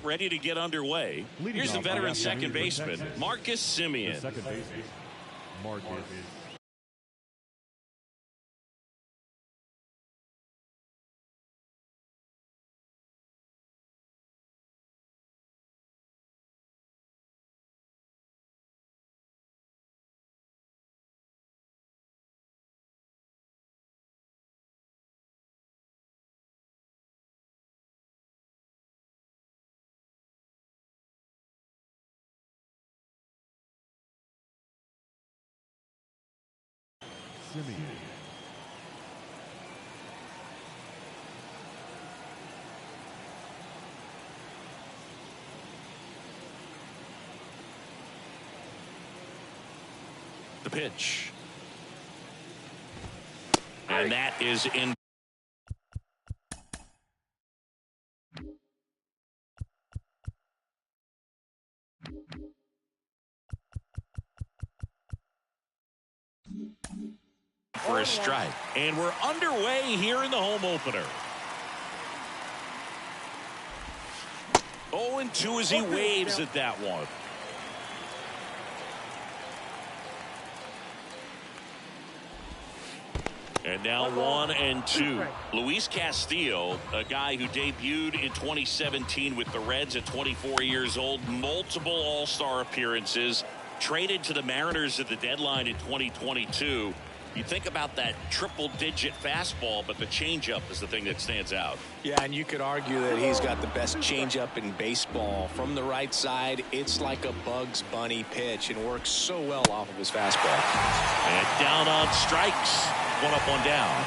ready to get underway. Here's the veteran second baseman, Marcus Semien. Second baseman, Marcus. The pitch. And that is in. For a strike. And we're underway here in the home opener. 0-2 as he waves at that one. And now 1-2. Luis Castillo, a guy who debuted in 2017 with the Reds at 24 years old, multiple All-Star appearances, traded to the Mariners at the deadline in 2022. You think about that triple-digit fastball, but the changeup is the thing that stands out. Yeah, and you could argue that he's got the best changeup in baseball. From the right side, it's like a Bugs Bunny pitch and works so well off of his fastball. And down on strikes. One up, one down.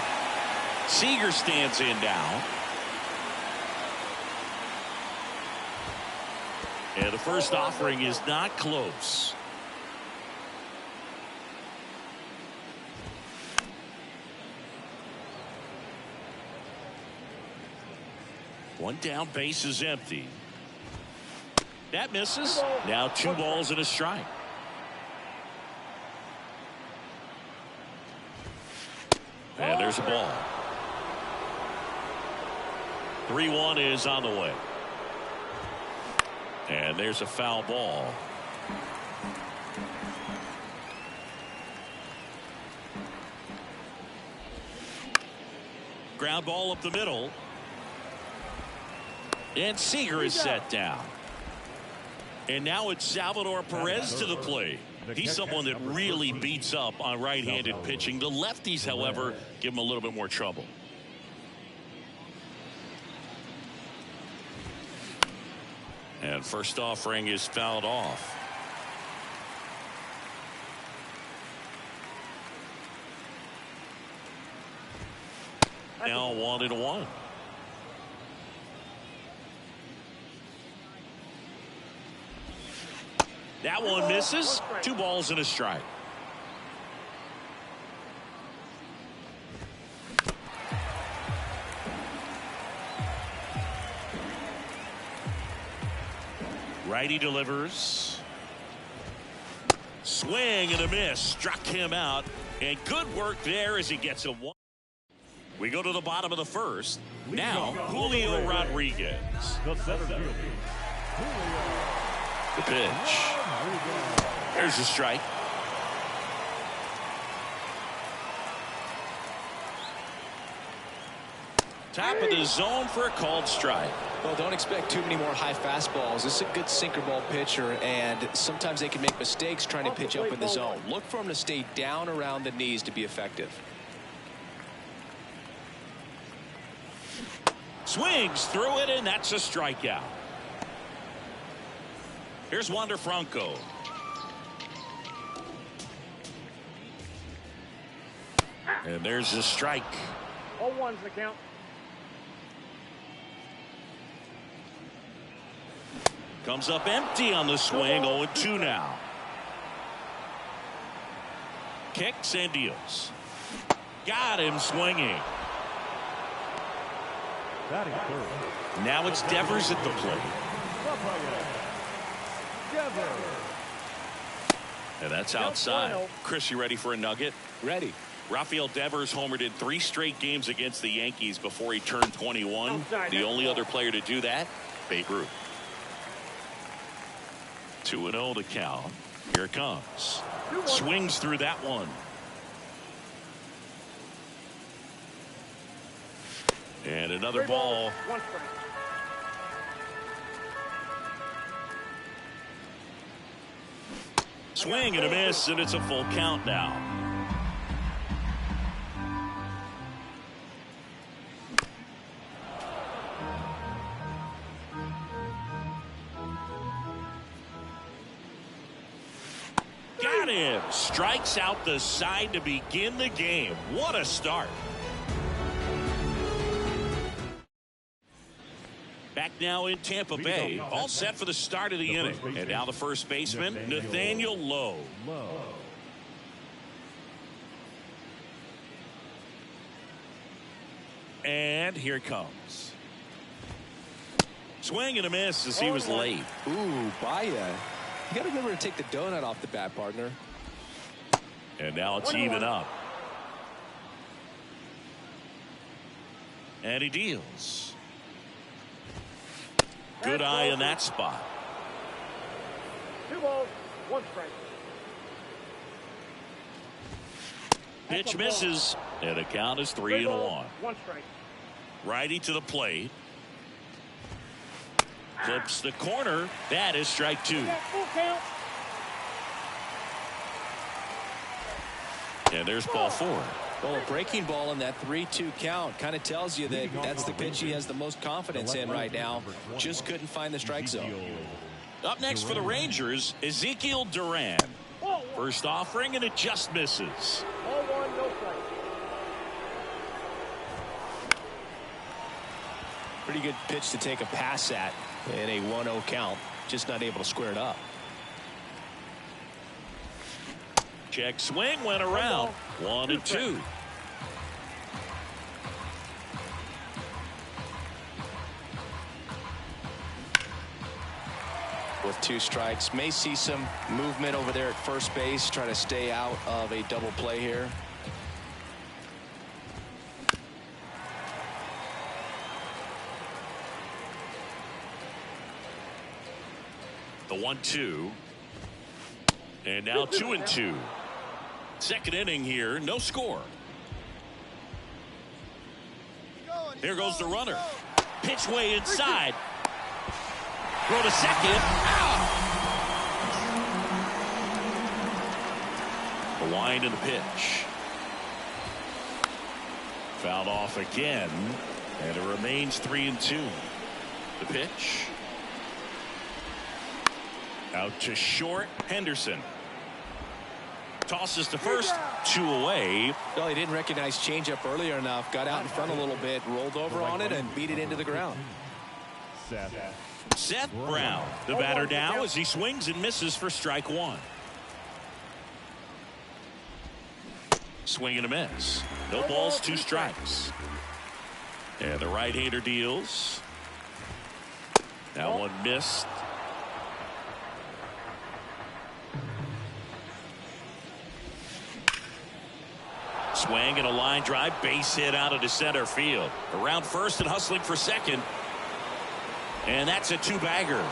Seager stands in now. And the first offering is not close. One down, base is empty. That misses. Now 2 balls and a strike. And there's a ball. 3-1 is on the way. And there's a foul ball. Ground ball up the middle. And Seager is set down. And now it's Salvador Perez to the plate. He's someone that really beats up on right-handed pitching. The lefties, however, give him a little bit more trouble. And first offering is fouled off. Now 1-1. That one misses. 2 balls and a strike. Righty delivers. Swing and a miss. Struck him out. And good work there as he gets a 1. We go to the bottom of the first. Now Julio Rodriguez. The pitch. There's a strike. Top of the zone for a called strike. Well, don't expect too many more high fastballs. This is a good sinker ball pitcher, and sometimes they can make mistakes trying to pitch up in the zone. Look for him to stay down around the knees to be effective. Swings through it, and that's a strikeout. Here's Wander Franco. And there's a strike. 0-1's the count. Comes up empty on the swing. 0-2 now. Kicks and deals. Got him swinging. Now it's Devers at the plate. And that's outside. Chris, you ready for a nugget? Ready. Rafael Devers homered in 3 straight games against the Yankees before he turned 21. The only other player to do that, Babe Ruth. 2-0 to count. Here it comes. Swings through that one. And another ball. Swing and a miss, and it's a full count now. Got him. Strikes out the side to begin the game. What a start. Back now in Tampa Bay, all set for the start of the inning. And now the first baseman, Nathaniel Lowe. And here it comes. Swing and a miss as he was late. Ooh, Baya. You got to remember to take the donut off the bat, partner. And now it's even up. And he deals. Good eye in that spot. 2 balls, 1 strike. Pitch misses, and the count is 3-1. 1 strike. Righty to the plate. Clips the corner. That is strike 2. Full count. And there's ball 4. Well, a breaking ball in that 3-2 count kind of tells you that that's the pitch he has the most confidence in right now. Just couldn't find the strike zone. Up next for the Rangers, Ezekiel Duran. First offering, and it just misses. Ball 1, no strike. Pretty good pitch to take a pass at in a 1-0 count. Just not able to square it up. Check swing went around. 1-2. With 2 strikes, may see some movement over there at first base, trying to stay out of a double play here. The 1-2. And now 2-2. Second inning here, no score. Here goes the runner. Pitch way inside. Throw to second. Out. The wind and the pitch. Fouled off again. And it remains 3-2. The pitch. Out to short. Henderson. Tosses to first, 2 away. Well, he didn't recognize changeup earlier enough. Got out in front a little bit, rolled over on it, and beat it into the ground. Seth Brown, the batter now as he swings and misses for strike 1. Swing and a miss. No balls, 2 strikes. And the right-hander deals. That one missed. Swing and a line drive, base hit out into center field. Around first and hustling for second. And that's a 2-bagger.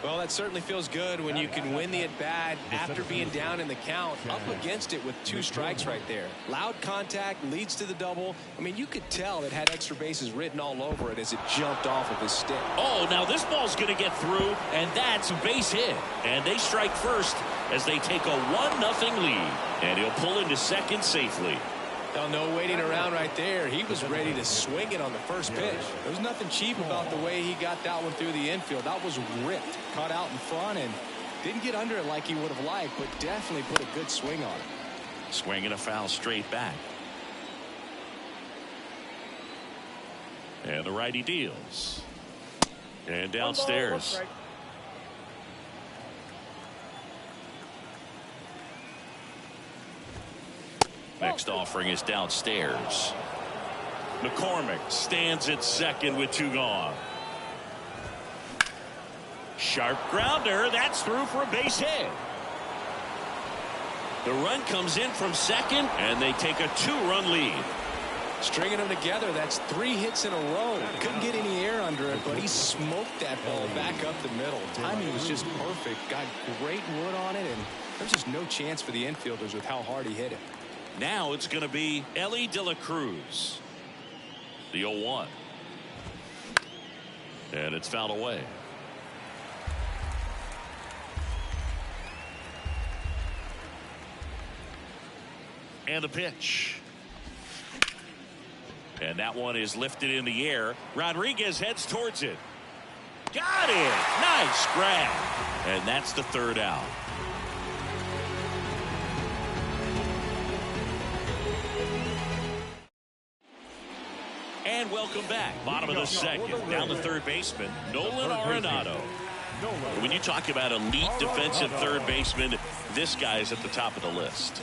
Well, that certainly feels good when you can win the at-bat after being down in the count, up against it with 2 strikes right there. Loud contact leads to the double. I mean, you could tell it had extra bases written all over it as it jumped off of his stick. Oh, now this ball's going to get through, and that's a base hit. And they strike first as they take a 1-0 lead. And he'll pull into second safely. Well, no waiting around right there. He was ready to swing it on the first pitch. There was nothing cheap about the way he got that one through the infield. That was ripped, caught out in front, and didn't get under it like he would have liked, but definitely put a good swing on it. Swing and a foul straight back. And the righty deals. And downstairs. Next offering is downstairs. McCormick stands at second with 2 gone. Sharp grounder. That's through for a base hit. The run comes in from second, and they take a 2-run lead. Stringing them together, that's 3 hits in a row. Couldn't get any air under it, but he smoked that ball back up the middle. Timing was just perfect. Got great wood on it, and there's just no chance for the infielders with how hard he hit it. Now it's going to be Ellie De La Cruz. The 0-1. And it's fouled away. And the pitch. And that one is lifted in the air. Rodriguez heads towards it. Got it. Nice grab. And that's the 3rd out. And welcome back. Bottom of the 2nd. Down the 3rd baseman, Nolan Arenado. When you talk about elite defensive 3rd baseman, this guy's at the top of the list.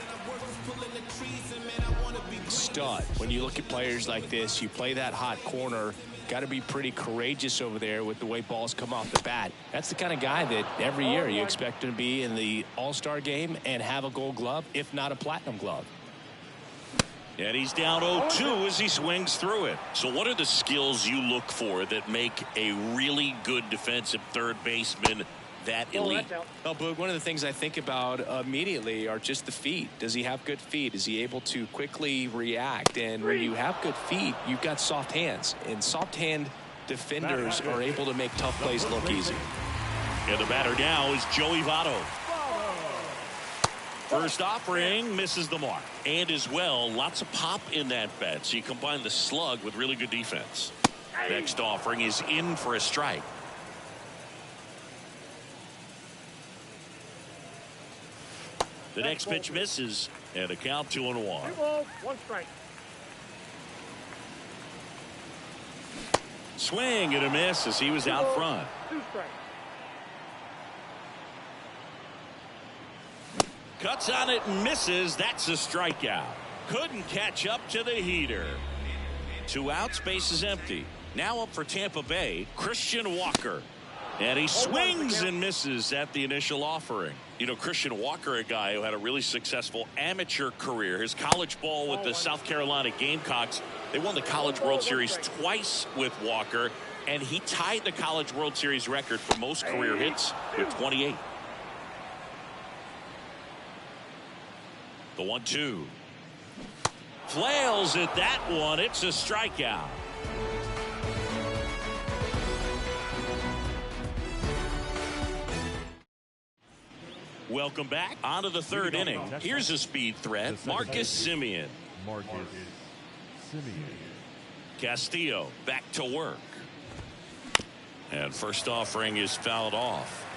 Stud. When you look at players like this, you play that hot corner, got to be pretty courageous over there with the way balls come off the bat. That's the kind of guy that every year you expect him to be in the All-Star game and have a Gold Glove, if not a Platinum Glove. And he's down 0-2 as he swings through it. So what are the skills you look for that make a really good defensive 3rd baseman that elite? Well, Boog, one of the things I think about immediately are just the feet. Does he have good feet? Is he able to quickly react? And when you have good feet, you've got soft hands. And soft hand defenders are able to make tough plays look easy. And the batter now is Joey Votto. First offering misses the mark. And as well, lots of pop in that bat. So you combine the slug with really good defense. Next offering is in for a strike. The next pitch misses, and a count 2-1. 2 balls, 1 strike. Swing and a miss as he was out front. 2 strikes. Cuts on it and misses. That's a strikeout. Couldn't catch up to the heater. 2 outs, base is empty. Now up for Tampa Bay, Christian Walker. And he swings and misses at the initial offering. You know, Christian Walker, a guy who had a really successful amateur career. His college ball with the South Carolina Gamecocks. They won the College World Series twice with Walker. And he tied the College World Series record for most career hits with 28. The 1-2. Flails at that one. It's a strikeout. Welcome back. On to the 3rd inning. Here's a speed threat. Marcus Semien. Castillo back to work. And first offering is fouled off.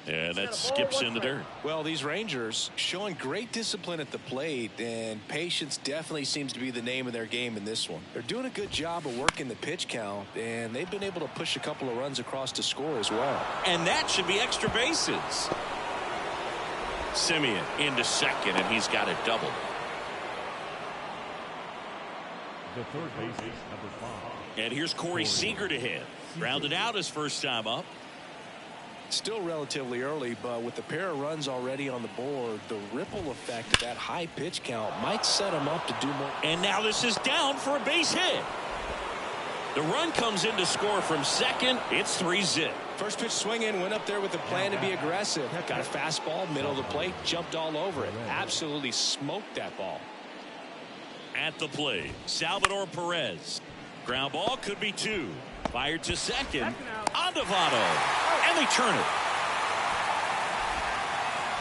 And that skips in the dirt. Well, these Rangers showing great discipline at the plate, and patience definitely seems to be the name of their game in this one. They're doing a good job of working the pitch count, and they've been able to push a couple of runs across to score as well. And that should be extra bases. Semien into second, and he's got it doubled. The 3rd base is number 5. And here's Corey Seager to hit. Grounded out his first time up. Still relatively early, but with the pair of runs already on the board, the ripple effect of that high pitch count might set him up to do more. And now this is down for a base hit. The run comes in to score from second. It's 3-zip. First pitch swinging, went up there with a plan to be aggressive. Got a fastball, middle of the plate, jumped all over it. Absolutely smoked that ball. At the plate, Salvador Perez. Ground ball could be 2. Fired to second. On to Votto. And they turn it.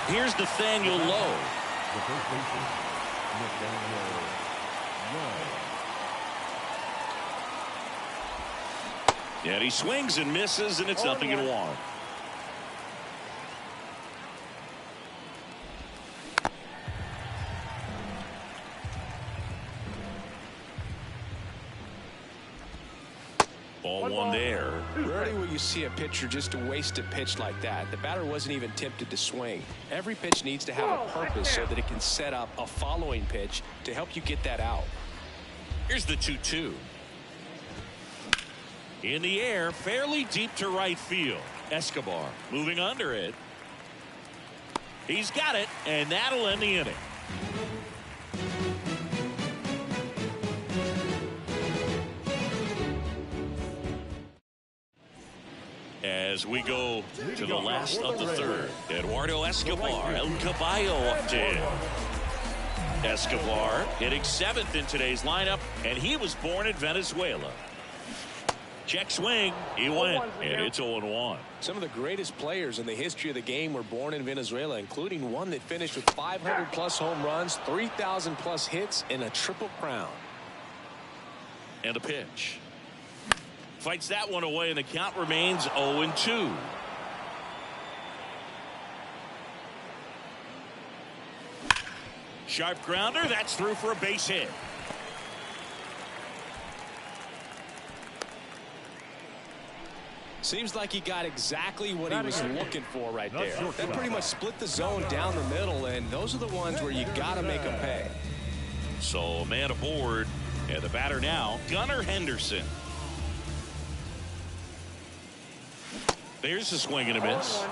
Here's Nathaniel Lowe. The first baseman, Nathaniel Lowe. And he swings and misses, and it's 0-1. Ball 1 there. Rarely will you see a pitcher just waste a pitch like that. The batter wasn't even tempted to swing. Every pitch needs to have a purpose so that it can set up a following pitch to help you get that out. Here's the 2-2. In the air, fairly deep to right field. Escobar moving under it. He's got it, and that'll end the inning. As we go to the last of the third, Eduardo Escobar, El Caballo up to him. Escobar hitting 7th in today's lineup, and he was born in Venezuela. Check swing, he went, and it's 0-1. Some of the greatest players in the history of the game were born in Venezuela, including one that finished with 500-plus home runs, 3,000-plus hits, and a triple crown. And a pitch. Fights that one away, and the count remains 0-2. Sharp grounder, that's through for a base hit. Seems like he got exactly what he was looking for right there. That pretty much split the zone down the middle, and those are the ones where you got to make them pay. So a man aboard, and the batter now, Gunnar Henderson. There's a swing and a miss.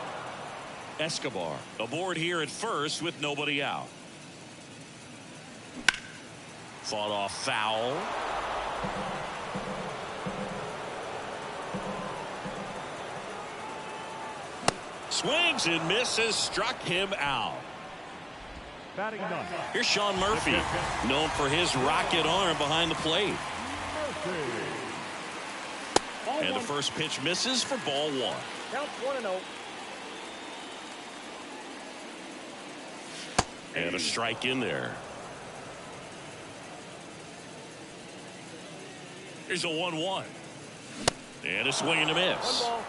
Escobar aboard here at first with nobody out. Fought off foul. Swings and misses, struck him out. Batting ninth. Here's Sean Murphy, known for his rocket arm behind the plate. And the first pitch misses for ball 1. Count 1-0. And a strike in there. Here's a 1-1. And a swing and a miss. 1 ball,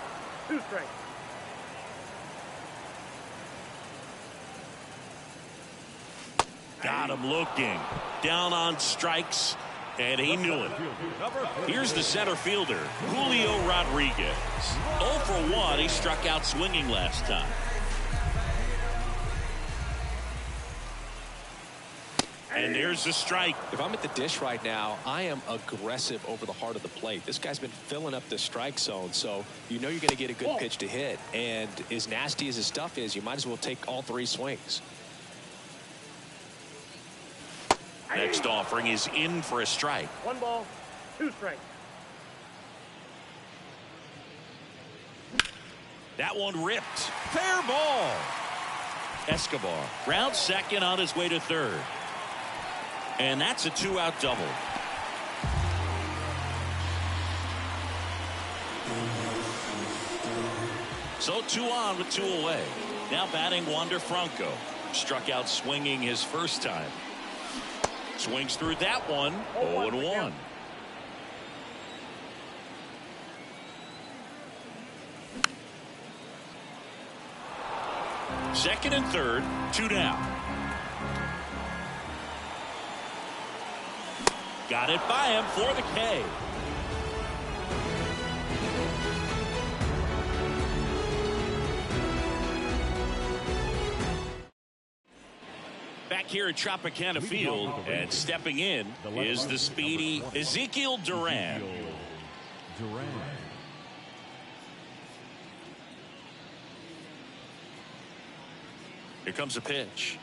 2 strikes. Got him looking. Down on strikes, and he knew it. Here's the center fielder, Julio Rodriguez. 0 for 1. He struck out swinging last time. And there's the strike. If I'm at the dish right now, I am aggressive over the heart of the plate. This guy's been filling up the strike zone, so you know you're going to get a good pitch to hit. And as nasty as his stuff is, you might as well take all 3 swings. Next offering is in for a strike. 1 ball, 2 strikes. That one ripped. Fair ball. Escobar rounds second on his way to third. And that's a 2-out double. So 2 on with 2 away. Now batting Wander Franco. Struck out swinging his first time. Swings through that one. 0-1. Second and third, 2 down. Got it by him for the K. Back here at Tropicana Field, and stepping in is the speedy Ezekiel Duran. Here comes a pitch.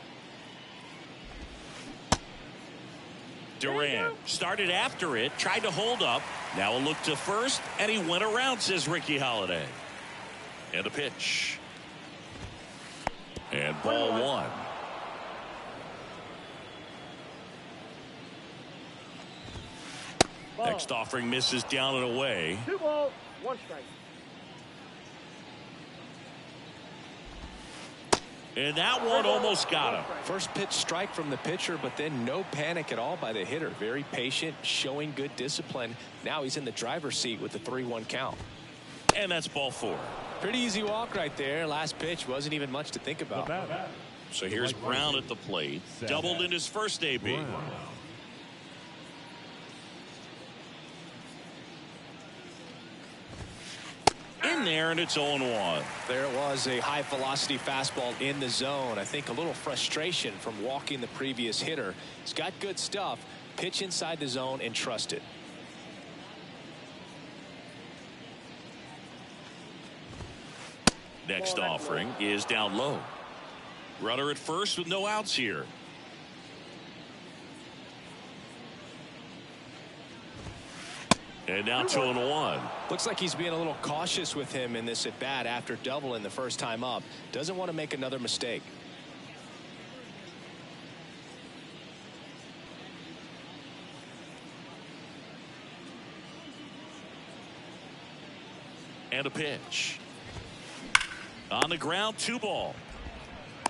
Duran started after it, tried to hold up. Now a look to first, and he went around, says Ricky Holiday. And a pitch. And ball 1. Next offering misses down and away. 2 balls, 1 strike. And that one almost got him. First pitch strike from the pitcher, but then no panic at all by the hitter. Very patient, showing good discipline. Now he's in the driver's seat with the 3-1 count. And that's ball 4. Pretty easy walk right there. Last pitch wasn't even much to think about. So here's Brown at the plate. Doubled in his first AB. In there, and it's 0-1. There it was, a high velocity fastball in the zone. I think a little frustration from walking the previous hitter. He's got good stuff. Pitch inside the zone and trust it. Next offering is down low. Runner at first with no outs here. And now 2-1. Looks like he's being a little cautious with him in this at bat after doubling the first time up. Doesn't want to make another mistake. And a pitch. On the ground, 2 ball.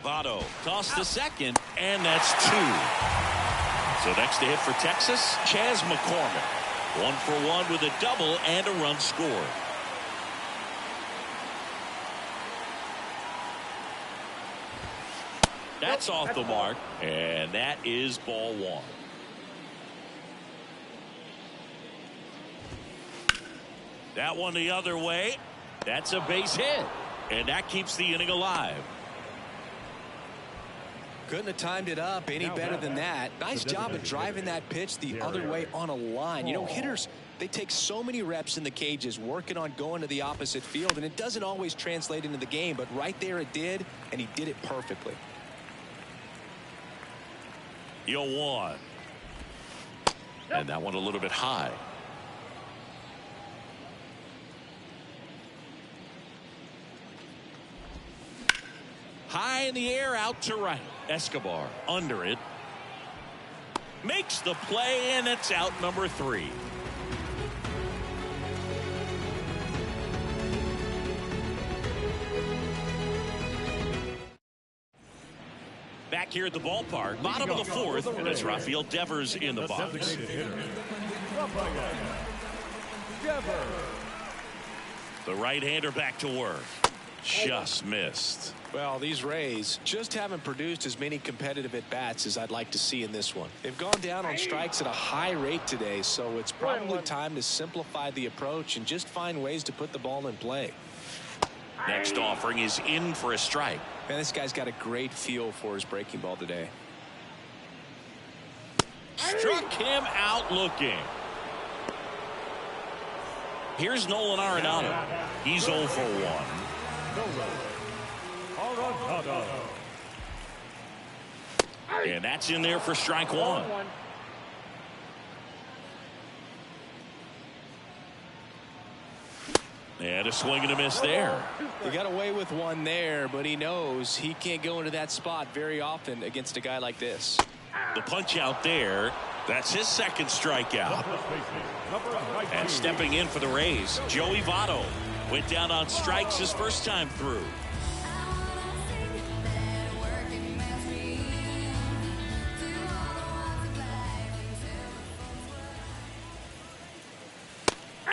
Votto tossed to second, and that's 2. So next to hit for Texas, Chas McCormick. 1 for 1 with a double and a run scored. That's off the mark, and that is ball 1. That one the other way. That's a base hit, and that keeps the inning alive. Couldn't have timed it up any better than that. Nice job of driving that pitch the other way on a line. You know, hitters, they take so many reps in the cages working on going to the opposite field, and it doesn't always translate into the game, but right there it did, and he did it perfectly. 0-1. And that one a little bit high. High in the air, out to right. Escobar under it. Makes the play, and it's out number 3. Back here at the ballpark, bottom of the 4th, and it's Rafael Devers in the box. The right-hander back to work. Just missed. Well, these Rays just haven't produced as many competitive at-bats as I'd like to see in this one. They've gone down on strikes at a high rate today, so it's probably time to simplify the approach and just find ways to put the ball in play. Next offering is in for a strike. Man, this guy's got a great feel for his breaking ball today. Struck him out looking. Here's Nolan Arenado. He's 0 for 1. And that's in there for strike 1. And a swing and a miss there. He got away with one there, but he knows he can't go into that spot very often against a guy like this. The punch out there. That's his second strikeout. And stepping in for the Rays, Joey Votto went down on strikes his first time through.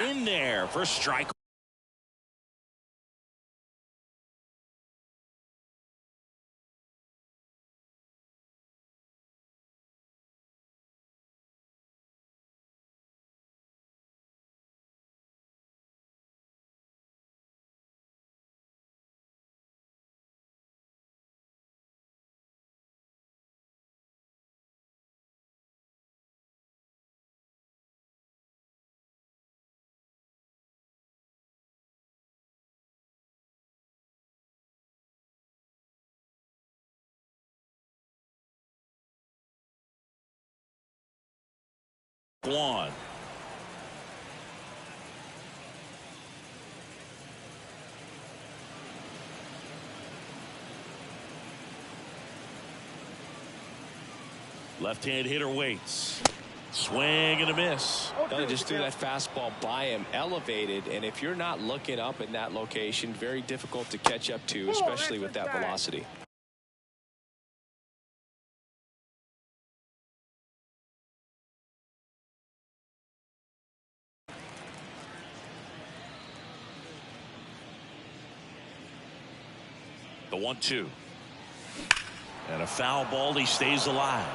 In there for strike. One. Left-hand hitter waits. Swing and a miss. He just threw that fastball by him, elevated, and if you're not looking up in that location, very difficult to catch up to, especially with that velocity. The 1-2. And a foul ball. He stays alive.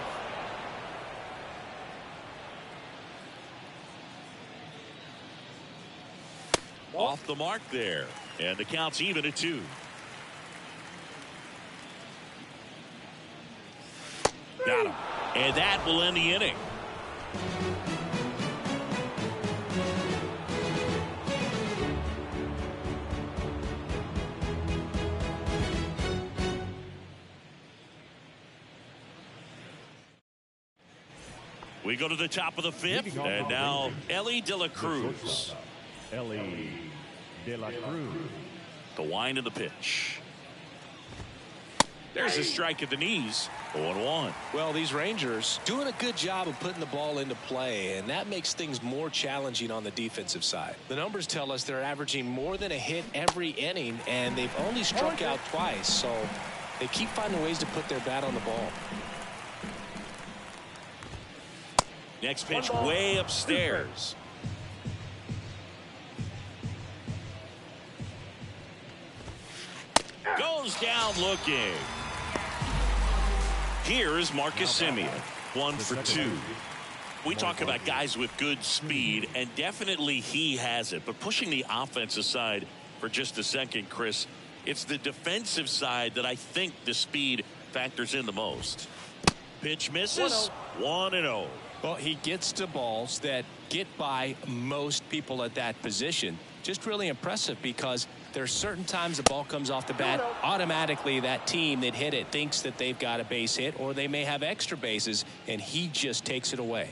Off the mark there. And the count's even at 2. Got him. And that will end the inning. We go to the top of the fifth, and now Ellie De La Cruz. Ellie De La Cruz. The wind of the pitch. There's a strike at the knees. 0-1. Well, these Rangers doing a good job of putting the ball into play, and that makes things more challenging on the defensive side. The numbers tell us they're averaging more than a hit every inning, and they've only struck out twice, so they keep finding ways to put their bat on the ball. Next pitch way upstairs. Goes down looking. Here's Marcus Semien. 1 for 2. We talk about guys with good speed, and definitely he has it. But pushing the offense aside for just a second, Chris, it's the defensive side that I think the speed factors in the most. Pitch misses. 1-0. Well, he gets to balls that get by most people at that position. Just really impressive because there's certain times the ball comes off the bat, automatically that team that hit it thinks that they've got a base hit, or they may have extra bases, and he just takes it away.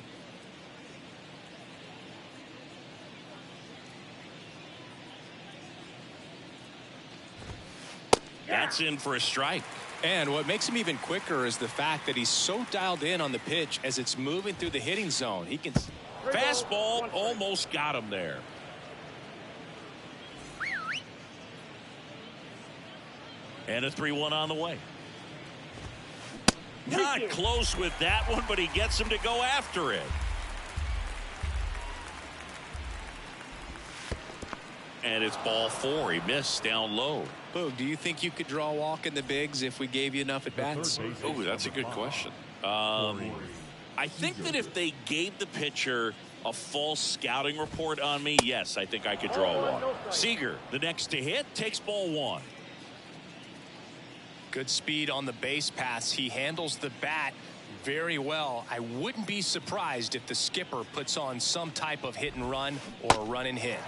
That's in for a strike. And what makes him even quicker is the fact that he's so dialed in on the pitch as it's moving through the hitting zone. He can. Fastball almost got him there. And a 3-1 on the way. Not close with that one, but he gets him to go after it. And it's ball 4. He missed down low. Boog, do you think you could draw a walk in the bigs if we gave you enough at bats? Oh, that's a good question. I think that if they gave the pitcher a false scouting report on me, yes, I think I could draw a walk. Seager, the next to hit, takes ball 1. Good speed on the base pass. He handles the bat very well. I wouldn't be surprised if the skipper puts on some type of hit and run or a run and hit.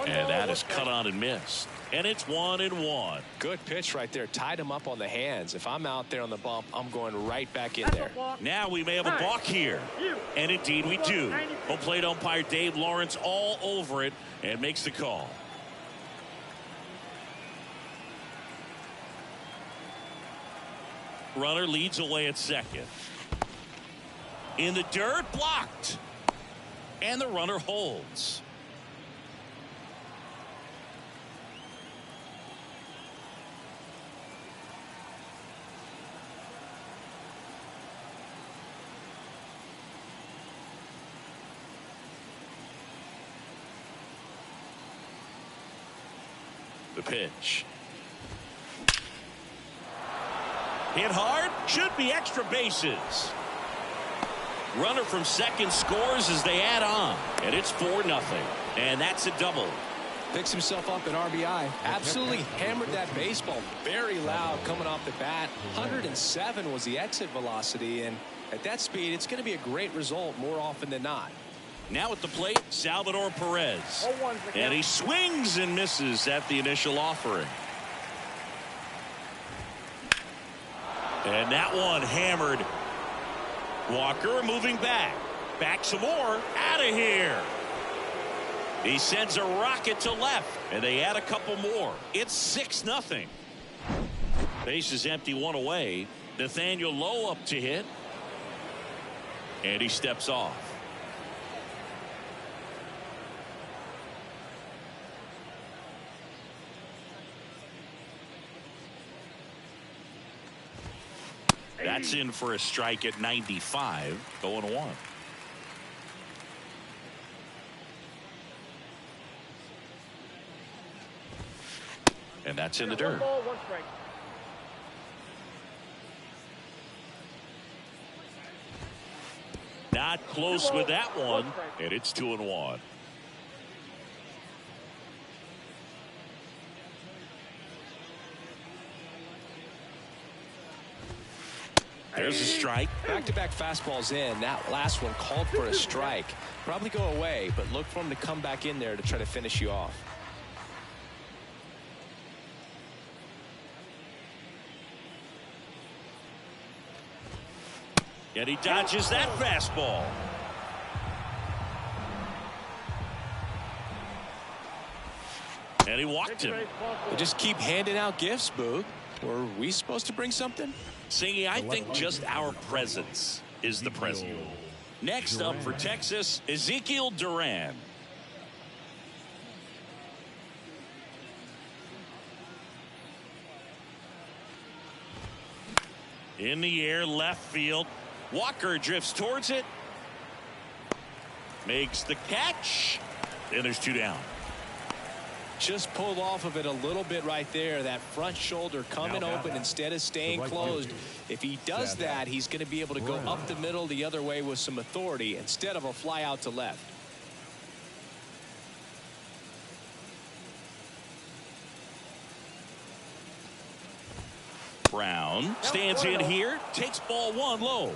And that is cut on and missed. And it's 1-1. Good pitch right there. Tied him up on the hands. If I'm out there on the bump, I'm going right back in there. Now we may have a balk here. And indeed we do. Home plate umpire Dave Lawrence all over it and makes the call. Runner leads away at second. In the dirt, blocked. And the runner holds. The pitch. Hit hard, should be extra bases. Runner from second scores as they add on, and it's 4-0. And that's a double. Picks himself up an RBI. Absolutely hammered that baseball. Very loud coming off the bat. 107 was the exit velocity, and at that speed, it's going to be a great result more often than not. Now at the plate, Salvador Perez. And he swings and misses at the initial offering. And that one hammered. Walker moving back. Back some more. Out of here. He sends a rocket to left. And they add a couple more. It's 6-0. Base is empty, 1 away. Nathaniel Lowe up to hit. And he steps off. That's in for a strike at 95. 0-1. And that's in the dirt. 1 ball, 1 strike. Not close with that one. And it's 2-1. There's a strike. Back-to-back fastballs in. That last one called for a strike. Probably go away, but look for him to come back in there to try to finish you off. And he dodges that fastball. And he walked him. They just keep handing out gifts, Boog. Were we supposed to bring something? Singy, I think just our presence is the present. Next up for Texas, Ezekiel Duran. In the air, left field. Walker drifts towards it. Makes the catch. And there's 2 down. Just pulled off of it a little bit right there. That front shoulder coming open instead of staying closed. If he does that, he's going to be able to go up the middle the other way with some authority instead of a fly out to left. Brown stands in here, takes ball 1 low.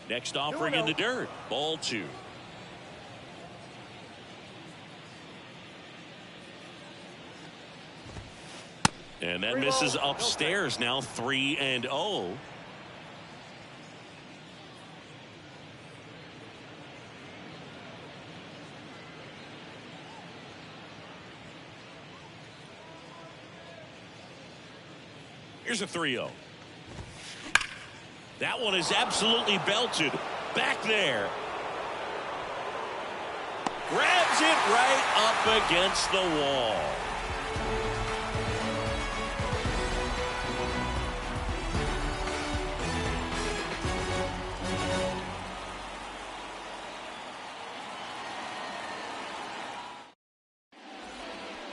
Next offering in the dirt. Ball 2. And that misses upstairs. Now 3-0. Here's a 3-0. That one is absolutely belted. Back there. Grabs it right up against the wall.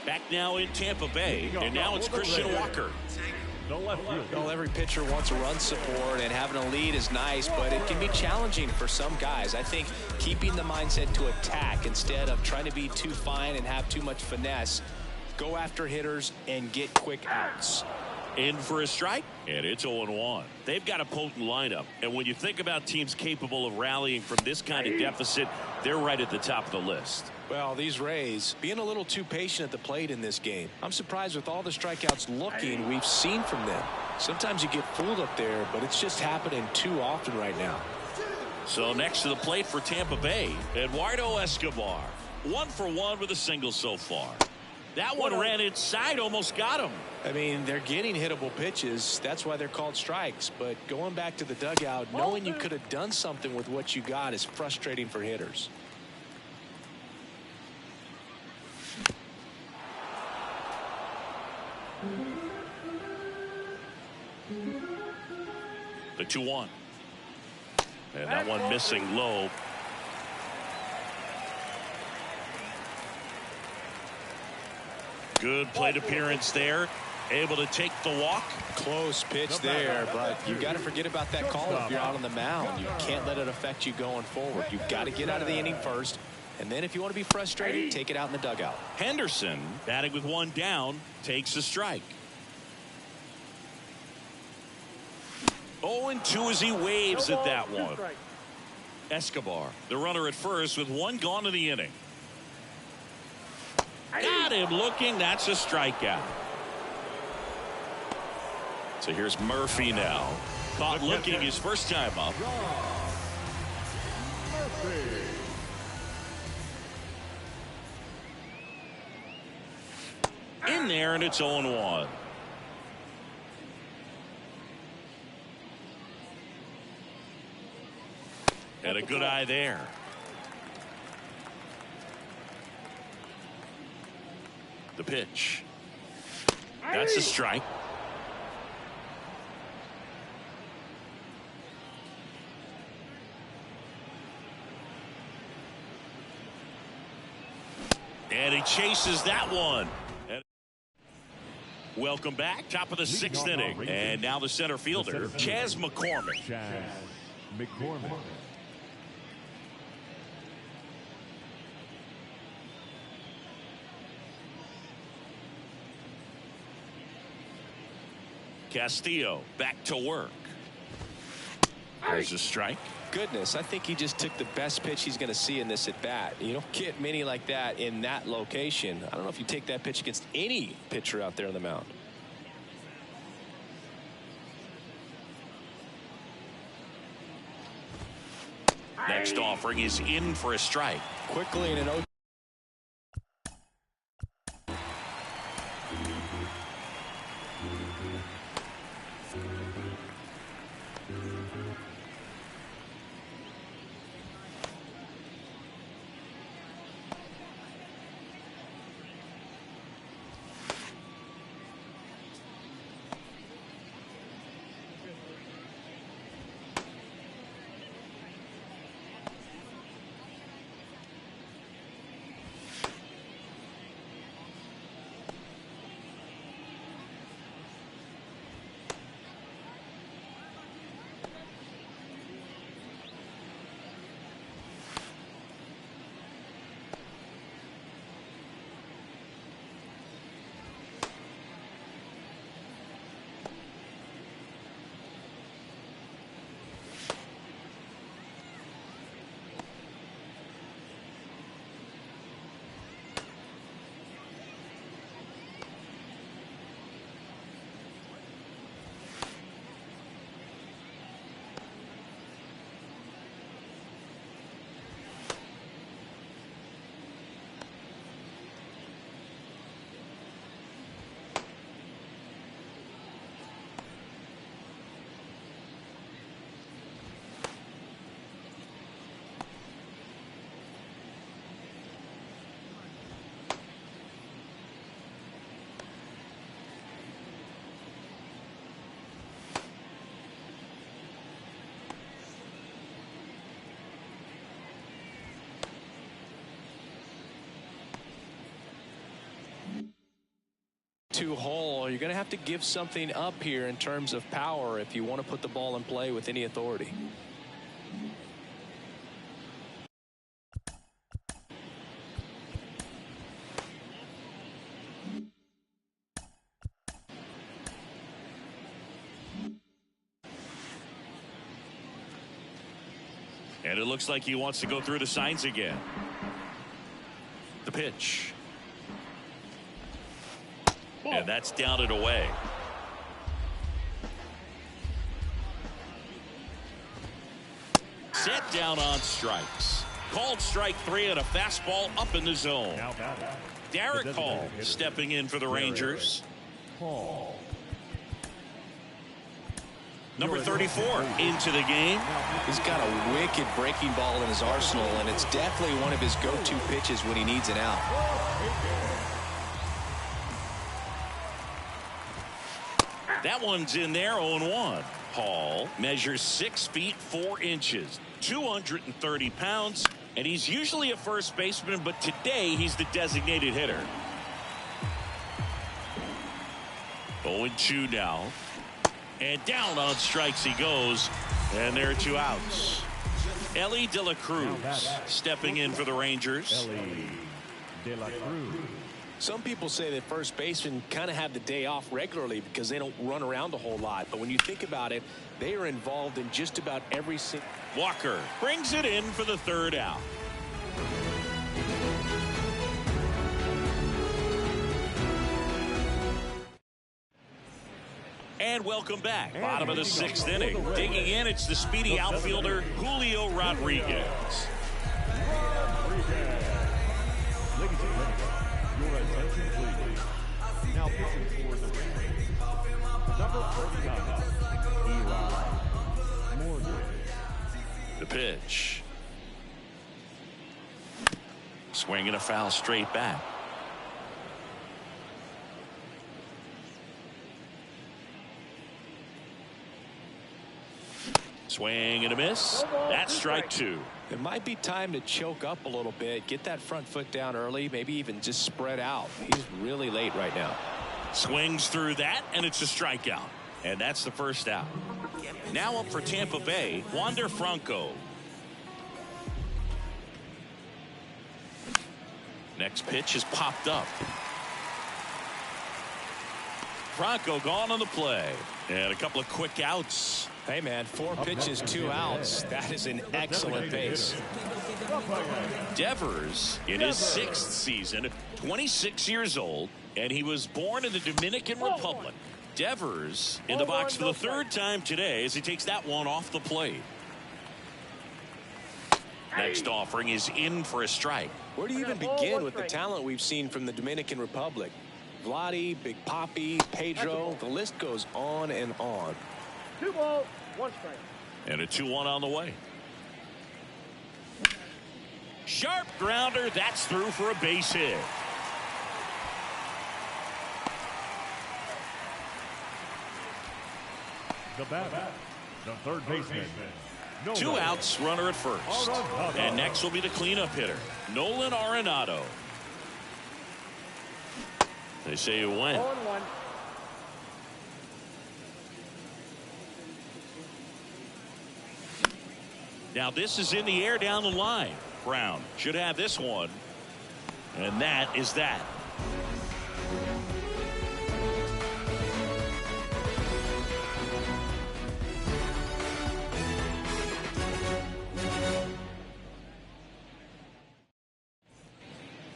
Back now in Tampa Bay, and now it's Christian Walker. Well, every pitcher wants a run support, and having a lead is nice, but it can be challenging for some guys. I think keeping the mindset to attack instead of trying to be too fine and have too much finesse, go after hitters and get quick outs. In for a strike, and it's 0-1. They've got a potent lineup, and when you think about teams capable of rallying from this kind of deficit, they're right at the top of the list. Well, these Rays being a little too patient at the plate in this game. I'm surprised with all the strikeouts we've seen from them. Sometimes you get fooled up there, but it's just happening too often right now. So next to the plate for Tampa Bay, Eduardo Escobar. 1 for 1 with a single so far. That one ran inside, almost got him. I mean, they're getting hittable pitches. That's why they're called strikes. But going back to the dugout, knowing you could have done something with what you got is frustrating for hitters. The 2-1. And that one missing low. Good plate appearance there. Able to take the walk. Close pitch there, but you got to forget about that call if you're out on the mound. You can't let it affect you going forward. You've got to get out of the inning first, and then if you want to be frustrated, take it out in the dugout. Henderson, batting with 1 down, takes a strike. 0-2 as he waves at that one. Escobar, the runner at first with 1 gone in the inning. Got him looking. That's a strikeout. So here's Murphy now. Caught looking his first time up. In there, and it's 0-1. And a good eye there. The pitch. That's a strike. And he chases that one. Welcome back. Top of the 6th inning. And now the center fielder, Chas McCormick. Castillo back to work. There's a strike. Goodness, I think he just took the best pitch he's going to see in this at bat. You don't get many like that in that location. I don't know if you take that pitch against any pitcher out there on the mound. Next offering is in for a strike. Quickly in an 0. Hole, you're going to have to give something up here in terms of power if you want to put the ball in play with any authority. And it looks like he wants to go through the signs again. The pitch. And that's down and away. Set down on strikes. Called strike 3 and a fastball up in the zone. Derek Hall stepping in for the Rangers. Number 34 into the game. He's got a wicked breaking ball in his arsenal, and it's definitely one of his go-to pitches when he needs an out. That one's in there, 0-1. Hall measures 6 feet 4 inches, 230 pounds, and he's usually a first baseman, but today he's the designated hitter. 0-2 now. And down on strikes he goes, and there are 2 outs. Ellie De La Cruz stepping in for the Rangers. Ellie De La Cruz. Some people say that first basemen kind of have the day off regularly because they don't run around a whole lot. But when you think about it, they are involved in just about every single. Walker brings it in for the 3rd out. And welcome back. Bottom of the 6th inning. Digging in, it's the speedy outfielder Julio Rodriguez. Ladies and gentlemen, your attention please. Now pitching for the Rangers, number 49, Eli Morgan. The pitch. Swing and a foul straight back. Swing and a miss. That's strike 2. It might be time to choke up a little bit, get that front foot down early, maybe even just spread out. He's really late right now. Swings through that, and it's a strikeout. And that's the 1st out. Now up for Tampa Bay, Wander Franco. Next pitch is popped up. Franco gone on the play. And a couple of quick outs. Hey, man, 4 pitches, 2 outs. That is an excellent pace. Devers in his 6th season, 26 years old, and he was born in the Dominican Republic. Devers in the box for the 3rd time today as he takes that one off the plate. Next offering is in for a strike. Where do you even begin with the talent we've seen from the Dominican Republic? Vladdy, Big Papi, Pedro, the list goes on and on. 2 balls, 1 strike. And a 2-1 on the way. Sharp grounder, that's through for a base hit. The batter, the third baseman. 2 outs, runner at first. And next will be the cleanup hitter, Nolan Arenado. They say you win. 0-1. Now this is in the air down the line. Brown should have this one. And that is that.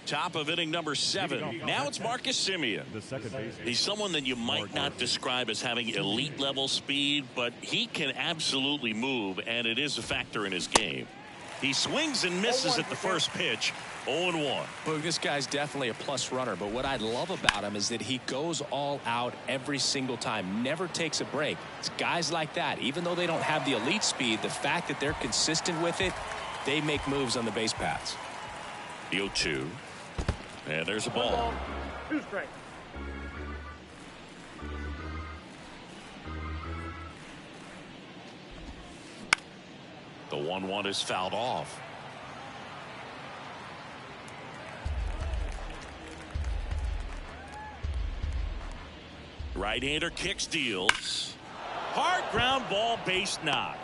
Top of inning number 7. Now it's Marcus Semien. The second baseman. He's someone that you might not describe as having elite level speed, but he can absolutely move, and it is a factor in his game. He swings and misses at the first pitch. 0-1. Look, this guy's definitely a plus runner, but what I love about him is that he goes all out every single time, never takes a break. It's guys like that, even though they don't have the elite speed, the fact that they're consistent with it, they make moves on the base paths. The 0-2. And there's a 1 ball. ball, 2 strikes. The 1-1 is fouled off. Right-hander kicks, deals. Hard ground ball, base knock.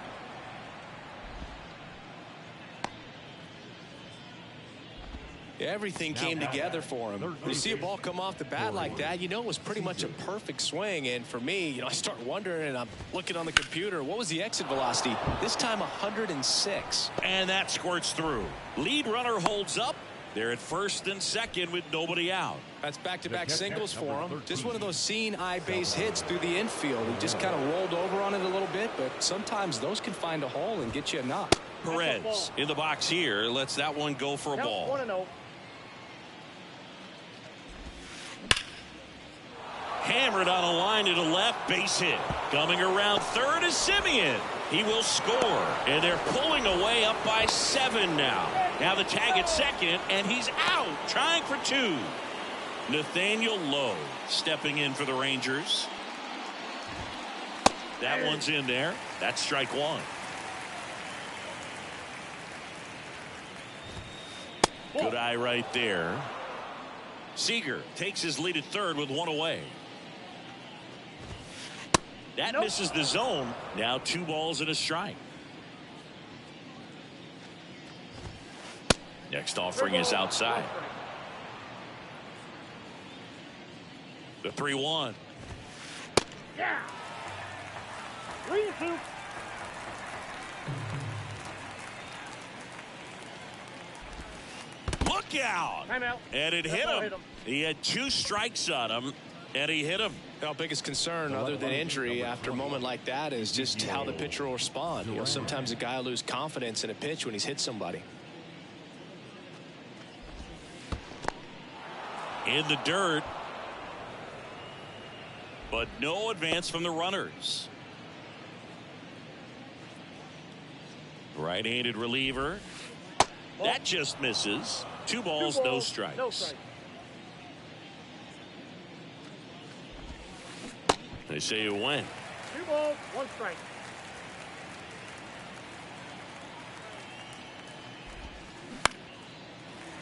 Everything came together for him. You see a ball come off the bat like that, you know it was pretty much a perfect swing. And for me, I start wondering, and I'm looking on the computer, what was the exit velocity? This time 106. And that squirts through. Lead runner holds up. They're at first and second with nobody out. That's back-to-back singles for him. Just one of those seeing eye base hits through the infield. He just kind of rolled over on it a little bit, but sometimes those can find a hole and get you a knock. Perez in the box here lets that one go for a ball. 1-0. Hammered on a line to the left, base hit. Coming around third is Semien. He will score, and they're pulling away up by 7 now. Now the tag at second, and he's out, trying for 2. Nathaniel Lowe stepping in for the Rangers. That one's in there. That's strike 1. Good eye right there. Seager takes his lead at third with 1 away. That misses the zone. Now 2 balls and a strike. Next offering is outside. The 3-1. Yeah. 3-2. Look out. Timeout. And it hit him. He had 2 strikes on him, and he hit him. Our biggest concern, other than injury, after a moment like that is just how the pitcher will respond. Sometimes a guy will lose confidence in a pitch when he's hit somebody. In the dirt. But no advance from the runners. Right-handed reliever. That just misses. 2 balls, no strikes. No strikes. They say you win. 2 balls, 1 strike.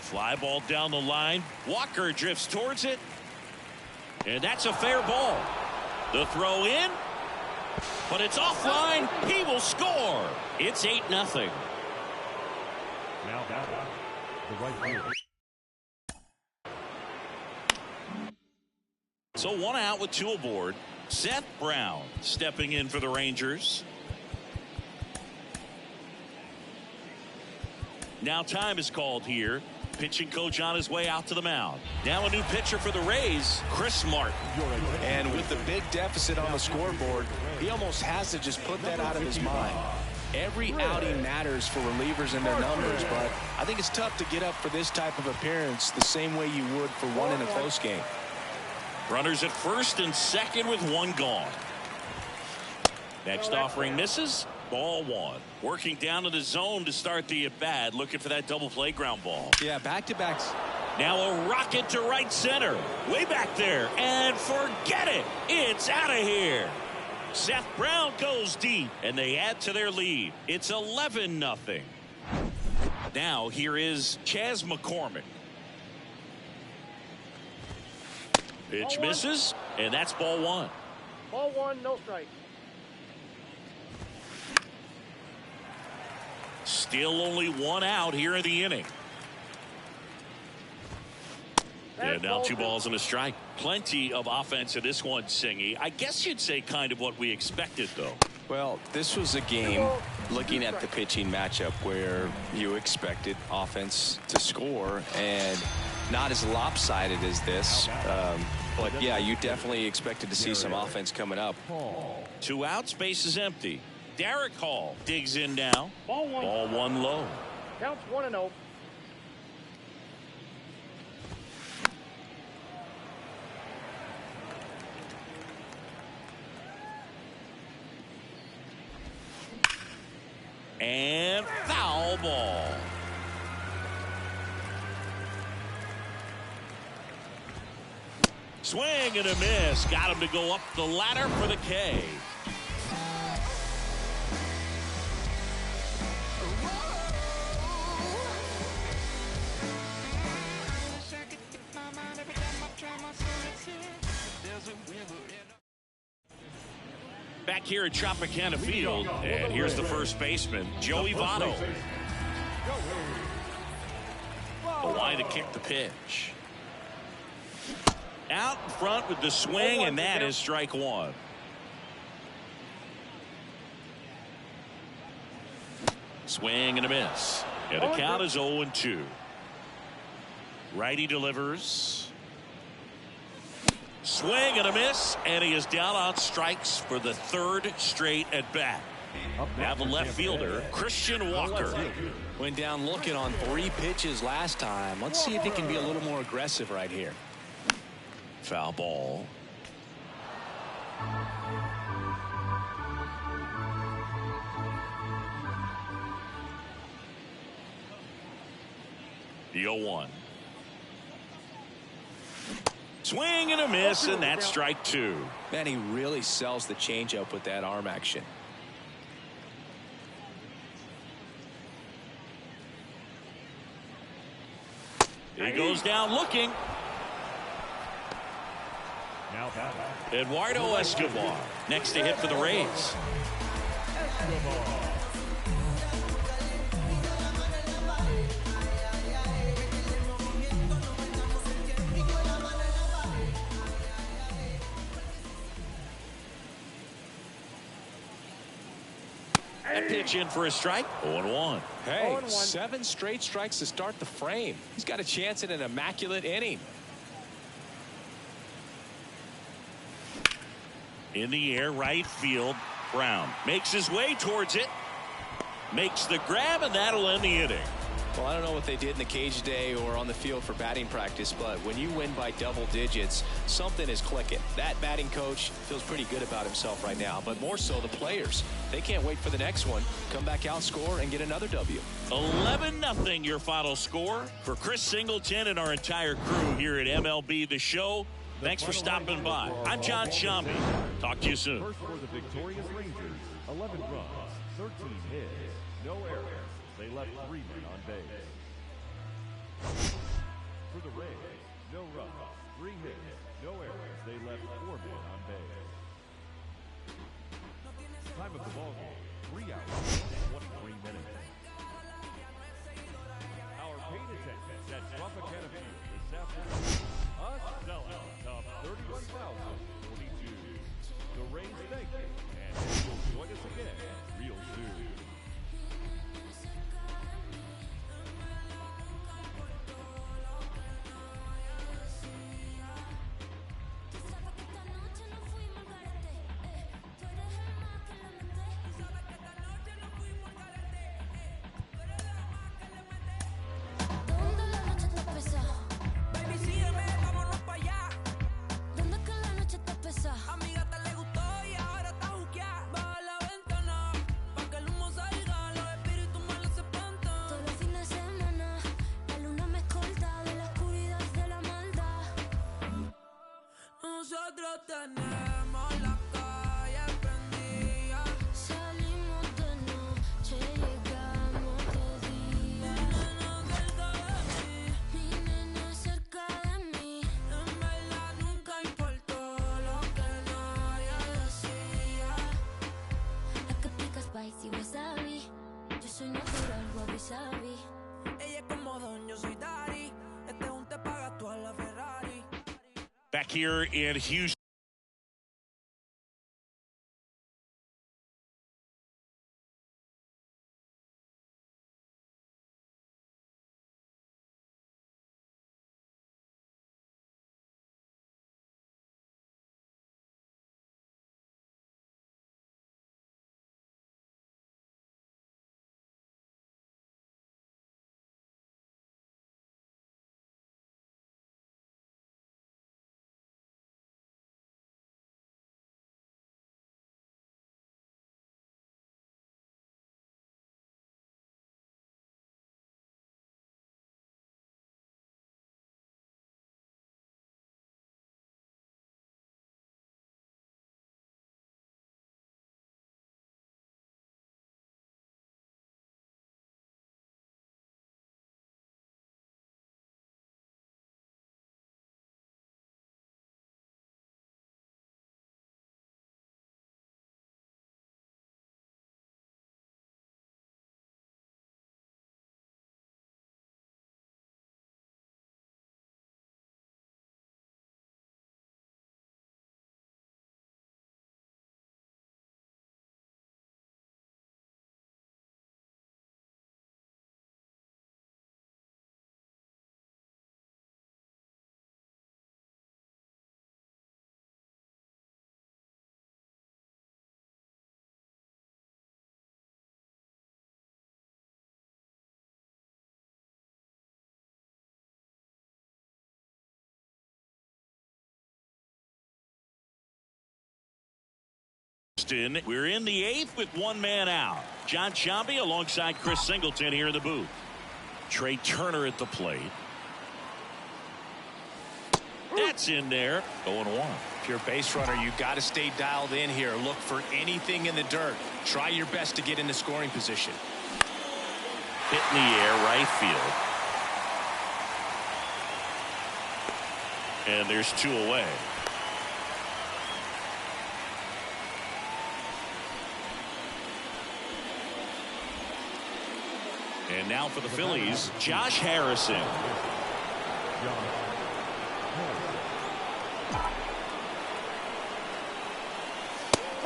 Fly ball down the line. Walker drifts towards it. And that's a fair ball. The throw in. But it's offline. He will score. It's 8-0. Now batter, the right fielder. So 1 out with 2 aboard. Seth Brown stepping in for the Rangers. Now time is called here. Pitching coach on his way out to the mound. Now a new pitcher for the Rays, Chris Martin. And with the big deficit on the scoreboard, he almost has to just put that out of his mind. Every outing matters for relievers and their numbers, but I think it's tough to get up for this type of appearance the same way you would for one in a close game. Runners at first and second with one gone. Next offering misses. Ball one. Working down to the zone to start the at-bat. Looking for that double play ground ball. Yeah, back-to-backs. Now a rocket to right center. Way back there. And forget it. It's out of here. Seth Brown goes deep. And they add to their lead. It's 11-0. Now here is Chas McCormick. Pitch misses. And that's ball one. Ball one, no strike. Still only one out here in the inning. And now 2 balls and a strike. Plenty of offense in this one, Singy. I guess you'd say kind of what we expected, though. Well, this was a game, looking at the pitching matchup, where you expected offense to score, and not as lopsided as this. But, yeah, you definitely expected to see some offense coming up. 2 outs, base is empty. Derek Hall digs in now. Ball one. Ball one low. Counts 1-0. And foul ball. Swing and a miss. Got him to go up the ladder for the K. Back here at Tropicana Field, and here's the first baseman, Joey Votto. The line to kick the pitch. Out in front with the swing, and that is strike one. Swing and a miss. And the count is 0-2. Righty delivers. Swing and a miss, and he is down on strikes for the 3rd straight at bat. Now the left fielder, Christian Walker. Went down looking on 3 pitches last time. Let's see if he can be a little more aggressive right here. Foul ball. The 0-1. Swing and a miss, and that's strike 2. Man, he really sells the changeup with that arm action. He goes down looking. Now Eduardo Escobar next to hit for the Rays. That pitch in for a strike. 0-1. Hey, 7 straight strikes to start the frame. He's got a chance at an immaculate inning. In the air, right field. Brown makes his way towards it. Makes the grab, and that'll end the inning. Well, I don't know what they did in the cage today or on the field for batting practice, but when you win by double digits, something is clicking. That batting coach feels pretty good about himself right now, but more so the players. They can't wait for the next one. Come back out, score, and get another W. 11-0 your final score. For Chris Singleton and our entire crew here at MLB The Show, thanks for stopping by. I'm John Shambi. Talk to you soon. First for the victorious Rangers, 11 runs, 13 hits, no errors. They left 3 men on base. For the Rays, no runs, 3 hits, no errors. They left 4 men on base. Time of the ball game, 3 hours and 23 minutes. Our paid attendance at Tropicana Field this afternoon, a sellout of 31,042. The Rays thank you, and you'll join us again real soon. Nosotros tenemos la calle prendida. Salimos de noche, llegamos de día. Mi nena cerca de mí. En verdad nunca importó lo que nadie decía. La que pica spicy wasabi. Yo soy natural, wabi sabi. Ella es como Don, yo soy Daddy. Este es un te paga tú a la Ferrari. Back here in Houston. We're in the 8th with one man out. John Sciambi alongside Chris Singleton here in the booth. Trey Turner at the plate. That's in there. 0-1. If you're a base runner, you got to stay dialed in here. Look for anything in the dirt. Try your best to get into scoring position. Hit in the air, right field. And there's 2 away. And now for the Phillies, Josh Harrison.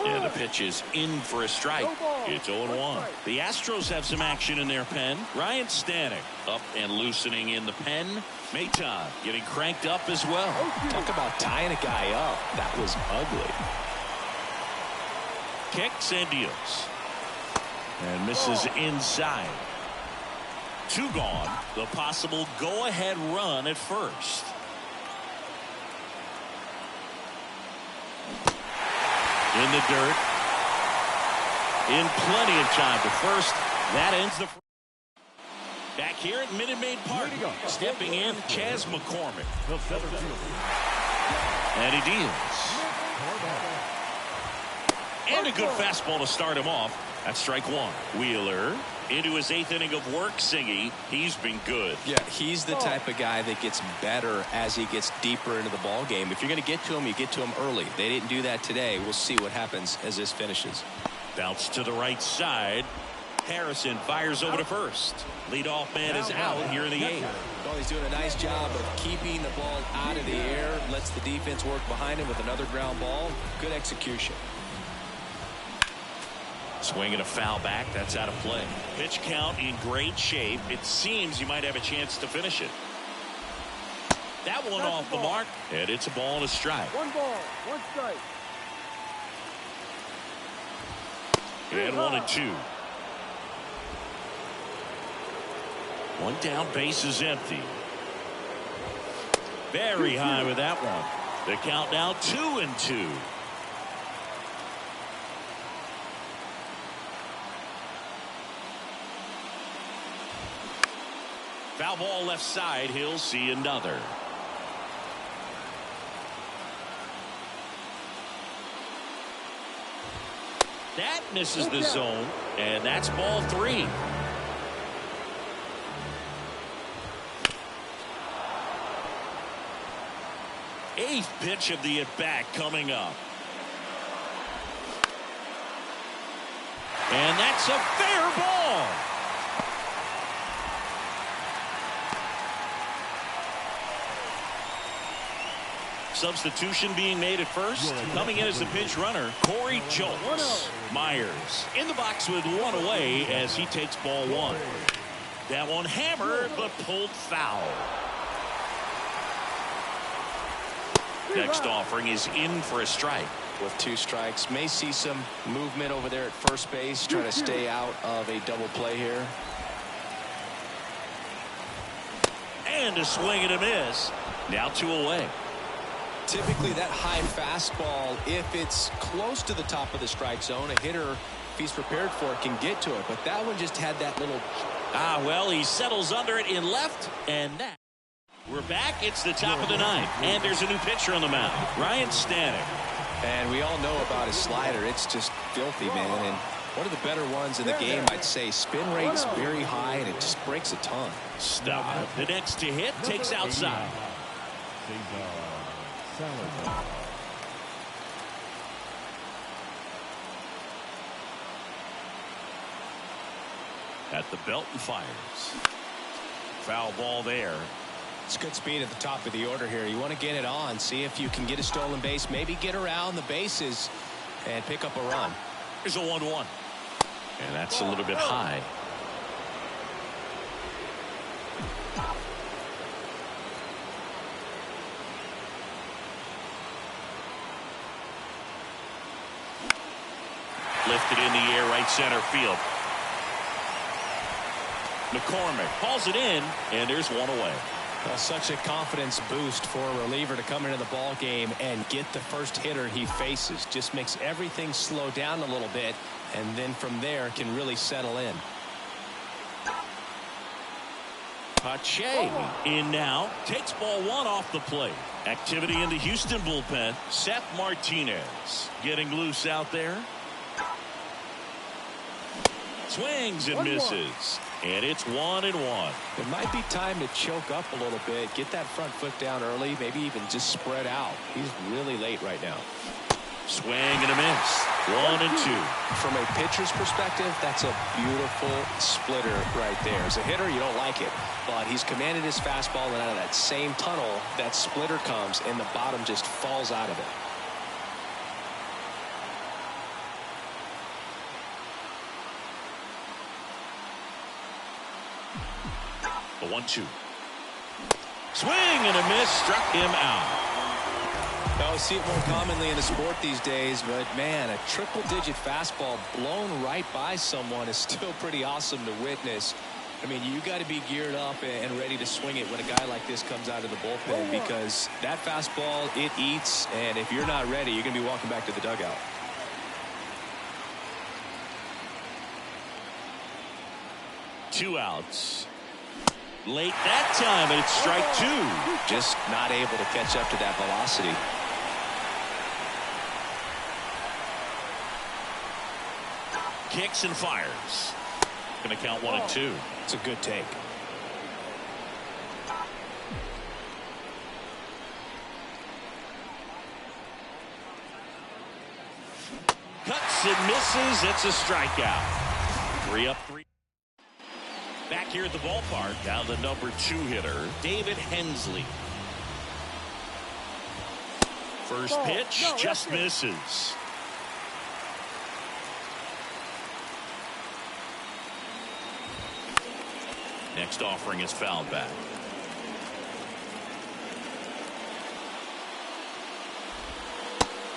And the pitch is in for a strike. It's 0-1. The Astros have some action in their pen. Ryan Stanek up and loosening in the pen. Maton getting cranked up as well. Talk about tying a guy up. That was ugly. Kicks and deals. And misses inside. 2 gone. The possible go-ahead run at first. In the dirt. In plenty of time to first. That ends the. Back here at Minute Maid Park. Stepping in, Chas McCormick. And he deals. And a good fastball to start him off. That's strike 1. Wheeler into his 8th inning of work. Singy, he's been good. Yeah, he's the type of guy that gets better as he gets deeper into the ball game. If you're going to get to him, you get to him early. They didn't do that today. We'll see what happens as this finishes. Bounce to the right side. Harrison fires over to first. Leadoff man is out here in the 8th. Well, he's doing a nice job of keeping the ball out of the air. Lets the defense work behind him with another ground ball. Good execution. Swinging a foul back. That's out of play. Pitch count in great shape. It seems you might have a chance to finish it. That one off the mark. And it's a ball and a strike. 1 ball, 1 strike. And 1-2. 1 down, base is empty. Very high with that one. The count now 2-2. Foul ball left side. He'll see another. That misses the zone, and that's ball 3. Eighth pitch of the at-bat coming up. And that's a fair ball. Substitution being made at first. Coming in as the pinch runner, Corey Jones. Myers in the box with one away as he takes ball 1. That one hammered but pulled foul. Next offering is in for a strike. With 2 strikes, may see some movement over there at first base, trying to stay out of a double play here. And a swing and a miss. Now 2 away. Typically that high fastball, if it's close to the top of the strike zone, a hitter, if he's prepared for it, can get to it. But that one just had that little... Well, he settles under it in left, and that. We're back. It's the top of the 9th, and there's a new pitcher on the mound, Ryan Stanek. And we all know about his slider. It's just filthy, man. And one of the better ones in the game, I'd say. Spin rate's very high, and it just breaks a ton. Stop. The next to hit takes outside. At the belt and fires. Foul ball there. It's good speed at the top of the order here. You want to get it on, see if you can get a stolen base, maybe get around the bases and pick up a run. Here's a 1-1. And that's a little bit high. Lifted in the air, right center field. McCormick hauls it in, and there's one away. Well, such a confidence boost for a reliever to come into the ball game and get the first hitter he faces. Just makes everything slow down a little bit, and then from there can really settle in. Pache in now, takes ball 1 off the plate. Activity in the Houston bullpen. Seth Martinez getting loose out there. Swings and misses. And it's 1-1. It might be time to choke up a little bit, get that front foot down early, maybe even just spread out. He's really late right now. Swing and a miss. 1-2. From a pitcher's perspective, that's a beautiful splitter right there. As a hitter, you don't like it, but he's commanded his fastball, and out of that same tunnel, that splitter comes, and the bottom just falls out of it. The 1-2. Swing and a miss, struck him out. I see it more commonly in the sport these days, but man, a triple-digit fastball blown right by someone is still pretty awesome to witness. I mean, you got to be geared up and ready to swing it when a guy like this comes out of the bullpen, because that fastball, it eats, and if you're not ready, you're going to be walking back to the dugout. Two outs. Late that time, and it's strike 2. Just not able to catch up to that velocity. Kicks and fires. Going to count 1-2. It's a good take. Cuts and misses. It's a strikeout. 3 up, 3. Back here at the ballpark, now the number 2 hitter, David Hensley. First pitch, just misses. Next offering is fouled back.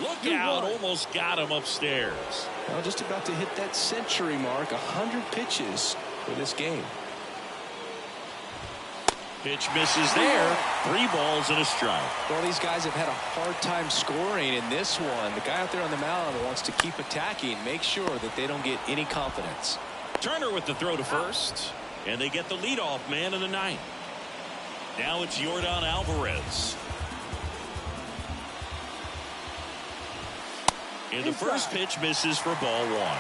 Look out, almost got him upstairs. Well, just about to hit that century mark, 100 pitches for this game. Pitch misses there. 3 balls and a strike. Well, these guys have had a hard time scoring in this one. The guy out there on the mound wants to keep attacking, make sure that they don't get any confidence. Turner with the throw to first, and they get the leadoff man in the 9th. Now it's Yordan Alvarez. And the first pitch misses for ball one.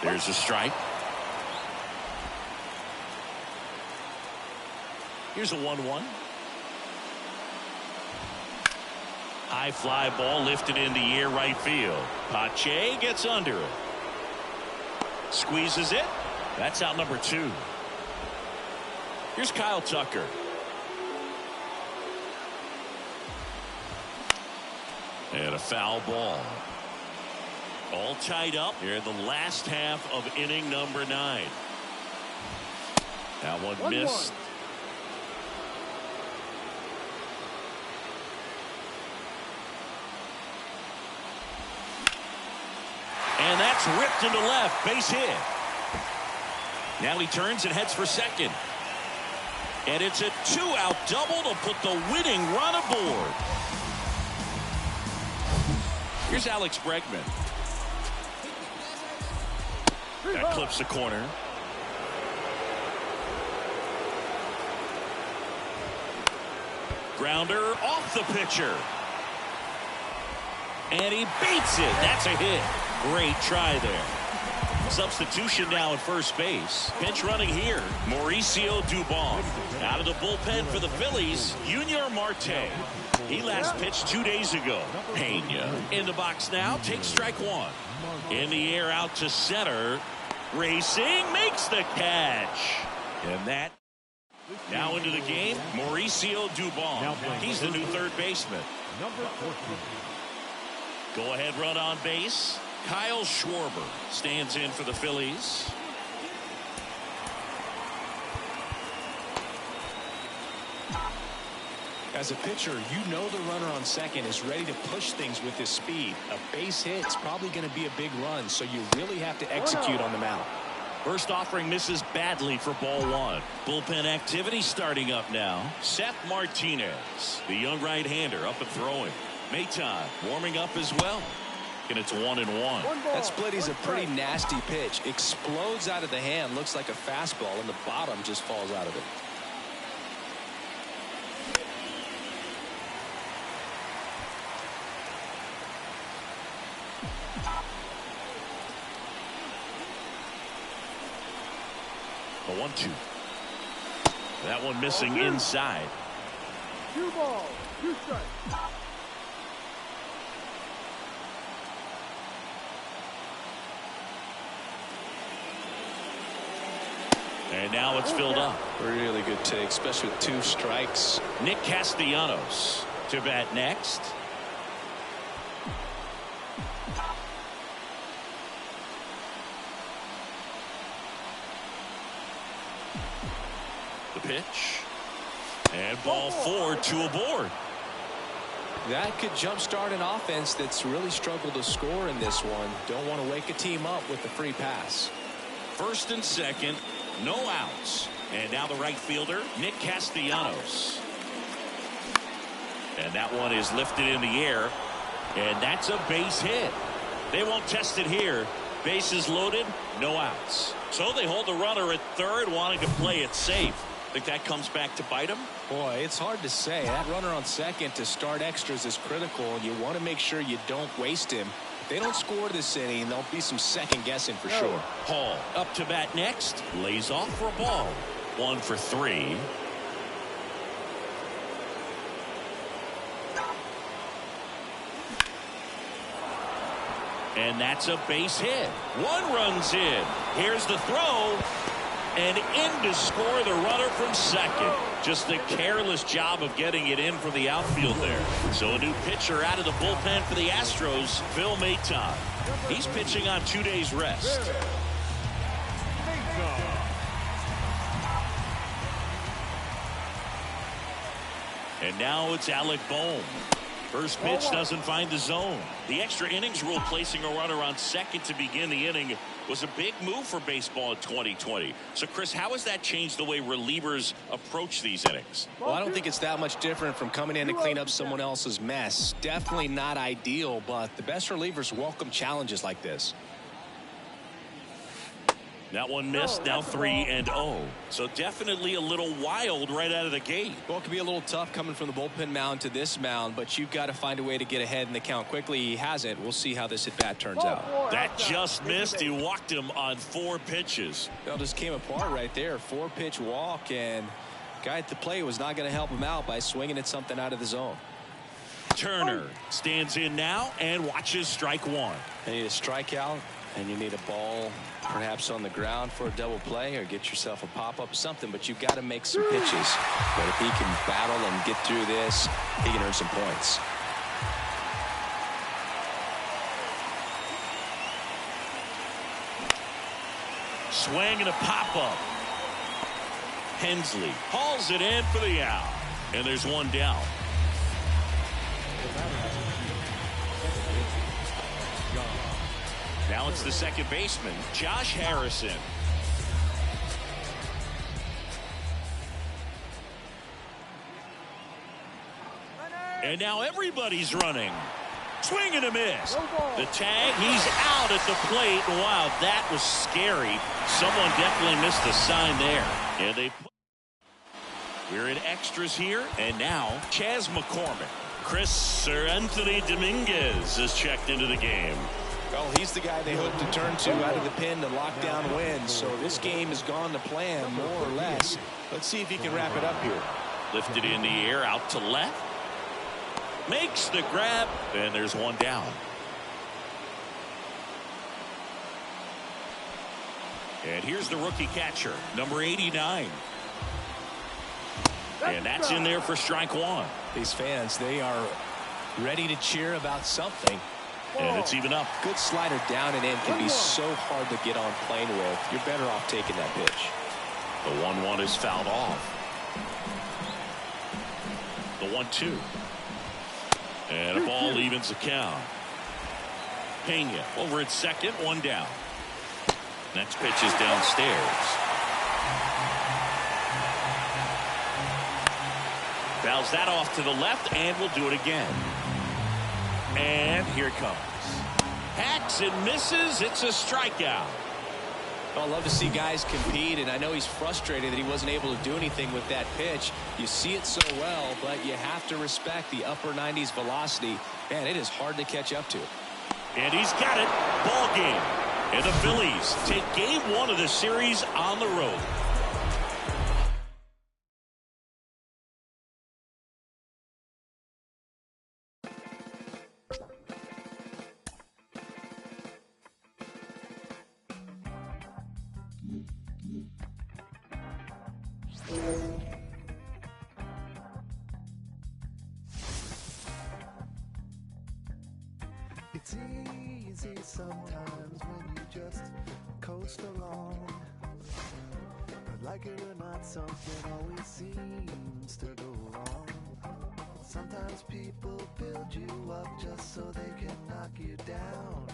There's a strike. Here's a 1-1. High fly ball lifted in the air right field. Pache gets under it. Squeezes it. That's out number 2. Here's Kyle Tucker. And a foul ball. All tied up here in the last half of inning number 9. That one missed. And that's ripped into left. Base hit. Now he turns and heads for second. And it's a 2-out double to put the winning run aboard. Here's Alex Bregman. That clips the corner. Grounder off the pitcher. And he beats it. That's a hit. Great try there. Substitution now at first base. Pinch running here. Mauricio Dubon. Out of the bullpen for the Phillies, Junior Marte. He last pitched 2 days ago. Pena in the box now. Takes strike 1. In the air out to center. Racing makes the catch. And that now into the game. Mauricio Dubon. He's the new third baseman. Number 14. Go ahead run on base. Kyle Schwarber stands in for the Phillies. As a pitcher, you know the runner on second is ready to push things with his speed. A base hit's probably going to be a big run, so you really have to execute on the mound. First offering misses badly for ball 1. Bullpen activity starting up now. Seth Martinez, the young right-hander, up and throwing. Maton warming up as well. And it's 1-1. That split is a pretty nasty pitch. Explodes out of the hand. Looks like a fastball, and the bottom just falls out of it. A 1-2. That one missing inside. 2 balls, 2 strikes. And now it's filled up. Really good take, especially with 2 strikes. Nick Castellanos to bat next. The pitch. And ball 4, 2 aboard. That could jumpstart an offense that's really struggled to score in this one. Don't want to wake a team up with the free pass. First and second, no outs. And now the right fielder, Nick Castellanos. And that one is lifted in the air. And that's a base hit. They won't test it here. Bases loaded, no outs. So they hold the runner at third, wanting to play it safe. Think that comes back to bite him? Boy, it's hard to say. That runner on second to start extras is critical, and you want to make sure you don't waste him. If they don't score this inning, there'll be some second guessing for sure. Hall up to bat next. Lays off for a ball. 1 for 3. And that's a base hit. 1 runs in. Here's the throw. And in to score the runner from second. Just a careless job of getting it in from the outfield there. So a new pitcher out of the bullpen for the Astros, Phil Maton. He's pitching on 2 days rest. And now it's Alec Bohm. First pitch doesn't find the zone. The extra innings rule placing a runner on second to begin the inning was a big move for baseball in 2020. So, Chris, how has that changed the way relievers approach these innings? Well, I don't think it's that much different from coming in to clean up someone else's mess. Definitely not ideal, but the best relievers welcome challenges like this. That one missed, now 3-0. So definitely a little wild right out of the gate. Well, it can be a little tough coming from the bullpen mound to this mound, but you've got to find a way to get ahead in the count quickly. He hasn't. We'll see how this at-bat turns out. That just missed. He walked him on 4 pitches. Well, just came apart right there. 4-pitch walk, and guy at the plate was not going to help him out by swinging at something out of the zone. Turner stands in now and watches strike 1. You need a strikeout, and you need a ball perhaps on the ground for a double play, or get yourself a pop-up, something, but you've got to make some pitches. But if he can battle and get through this, he can earn some points. Swing and a pop-up. Hensley hauls it in for the out, and there's one down. Now it's the second baseman, Josh Harrison. And now everybody's running. Swing and a miss. The tag, he's out at the plate. Wow, that was scary. Someone definitely missed a sign there. And we're in extras here. And now, Chas McCormick. Anthony Dominguez is checked into the game. Well, he's the guy they hope to turn to out of the pen to lock down wins. So this game has gone to plan, more or less. Let's see if he can wrap it up here. Lifted in the air, out to left. Makes the grab, and there's one down. And here's the rookie catcher, number 89. And that's in there for strike 1. These fans, they are ready to cheer about something. And it's even up. Good slider down and in can be so hard to get on plane with. You're better off taking that pitch. The 1-1 is fouled off. The 1-2. And a ball evens the count. Pena over at second, 1 down. Next pitch is downstairs. Fouls that off to the left, and we'll do it again. And here it comes. Hacks and misses. It's a strikeout. Well, I love to see guys compete, and I know he's frustrated that he wasn't able to do anything with that pitch. You see it so well, but you have to respect the upper 90s velocity. Man, it is hard to catch up to. And he's got it. Ball game. And the Phillies take game 1 of the series on the road. It's easy sometimes when you just coast along, but like it or not, something always seems to go wrong. Sometimes people build you up just so they can knock you down.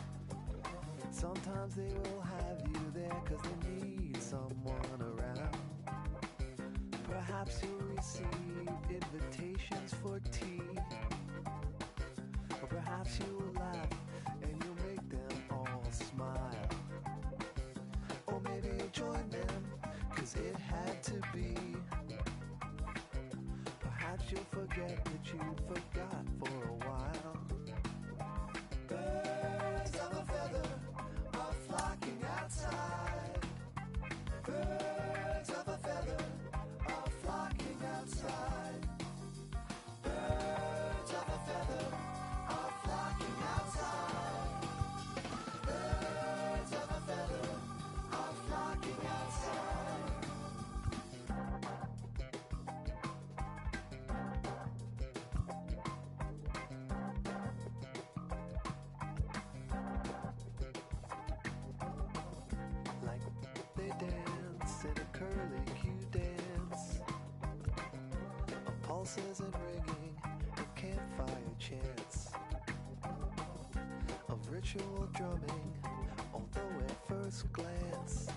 Sometimes they will have you there cause they need someone around. Perhaps you'll receive invitations for tea, or perhaps you will laugh and you'll make them all smile. Or maybe you'll join them, cause it had to be. Perhaps you'll forget that you forgot for a while. Birds of a feather are flocking outside. Birds of a feather are flocking outside. Birds of a feather are flocking outside. Birds of a feather are flocking outside. Like they dance in a curly Q dance. A pulse isn't ringing, a campfire chants of ritual drumming, although at first glance